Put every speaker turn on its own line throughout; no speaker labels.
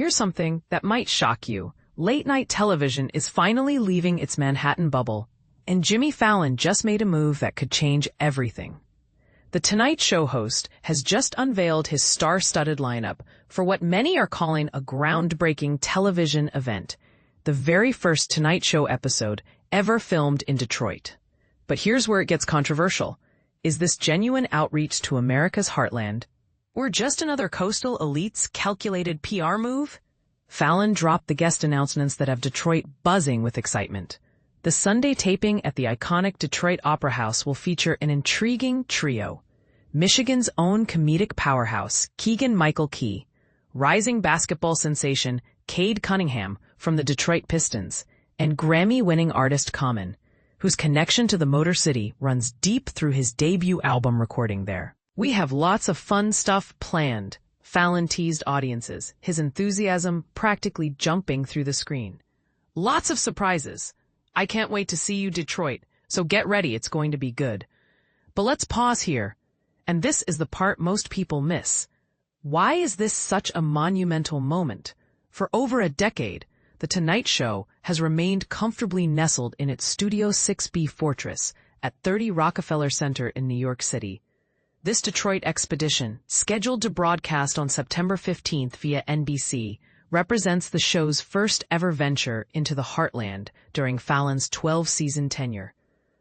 here's something that might shock you. Late-night television is finally leaving its Manhattan bubble, and Jimmy Fallon just made a move that could change everything. The Tonight Show host has just unveiled his star-studded lineup for what many are calling a groundbreaking television event, the very first Tonight Show episode ever filmed in Detroit. But here's where it gets controversial. Is this genuine outreach to America's heartland, or just another coastal elite's calculated PR move? Fallon dropped the guest announcements that have Detroit buzzing with excitement. The Sunday taping at the iconic Detroit Opera House will feature an intriguing trio: Michigan's own comedic powerhouse, Keegan-Michael Key, rising basketball sensation Cade Cunningham from the Detroit Pistons, and Grammy-winning artist Common, whose connection to the Motor City runs deep through his debut album recording there. "We have lots of fun stuff planned," Fallon teased audiences, his enthusiasm practically jumping through the screen. "Lots of surprises. I can't wait to see you, Detroit, so get ready, it's going to be good." But let's pause here, and this is the part most people miss. Why is this such a monumental moment? For over a decade, The Tonight Show has remained comfortably nestled in its Studio 6B fortress at 30 Rockefeller Center in New York City. This Detroit expedition, scheduled to broadcast on September 15th via NBC, represents the show's first-ever venture into the heartland during Fallon's 12-season tenure.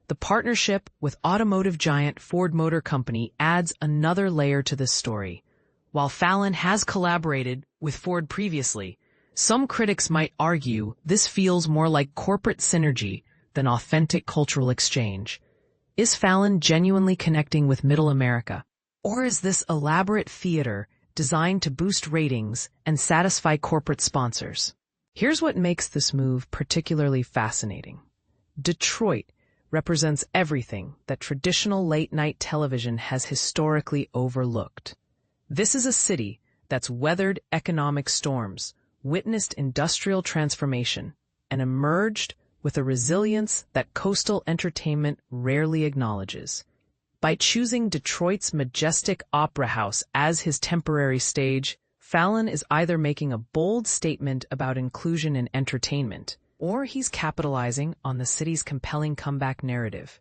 The partnership with automotive giant Ford Motor Company adds another layer to this story. While Fallon has collaborated with Ford previously, some critics might argue this feels more like corporate synergy than authentic cultural exchange. Is Fallon genuinely connecting with Middle America? Or is this elaborate theater designed to boost ratings and satisfy corporate sponsors? Here's what makes this move particularly fascinating. Detroit represents everything that traditional late-night television has historically overlooked. This is a city that's weathered economic storms, witnessed industrial transformation, and emerged with a resilience that coastal entertainment rarely acknowledges. By choosing Detroit's majestic opera house as his temporary stage, Fallon is either making a bold statement about inclusion in entertainment, or he's capitalizing on the city's compelling comeback narrative.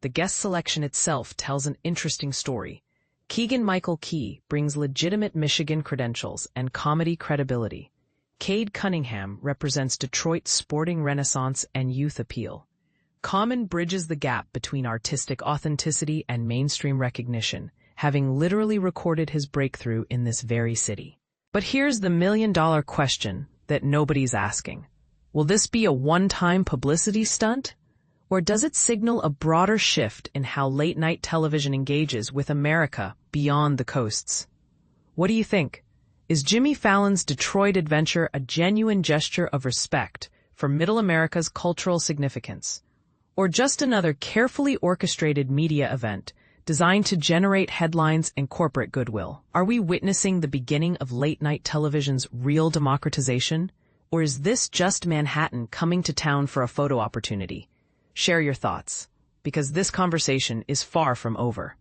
The guest selection itself tells an interesting story. Keegan-Michael Key brings legitimate Michigan credentials and comedy credibility. Cade Cunningham represents Detroit's sporting renaissance and youth appeal. Common bridges the gap between artistic authenticity and mainstream recognition, having literally recorded his breakthrough in this very city. But here's the million-dollar question that nobody's asking. Will this be a one-time publicity stunt? Or does it signal a broader shift in how late-night television engages with America beyond the coasts? What do you think? Is Jimmy Fallon's Detroit adventure a genuine gesture of respect for Middle America's cultural significance, or just another carefully orchestrated media event designed to generate headlines and corporate goodwill? Are we witnessing the beginning of late-night television's real democratization, or is this just Manhattan coming to town for a photo opportunity? Share your thoughts, because this conversation is far from over.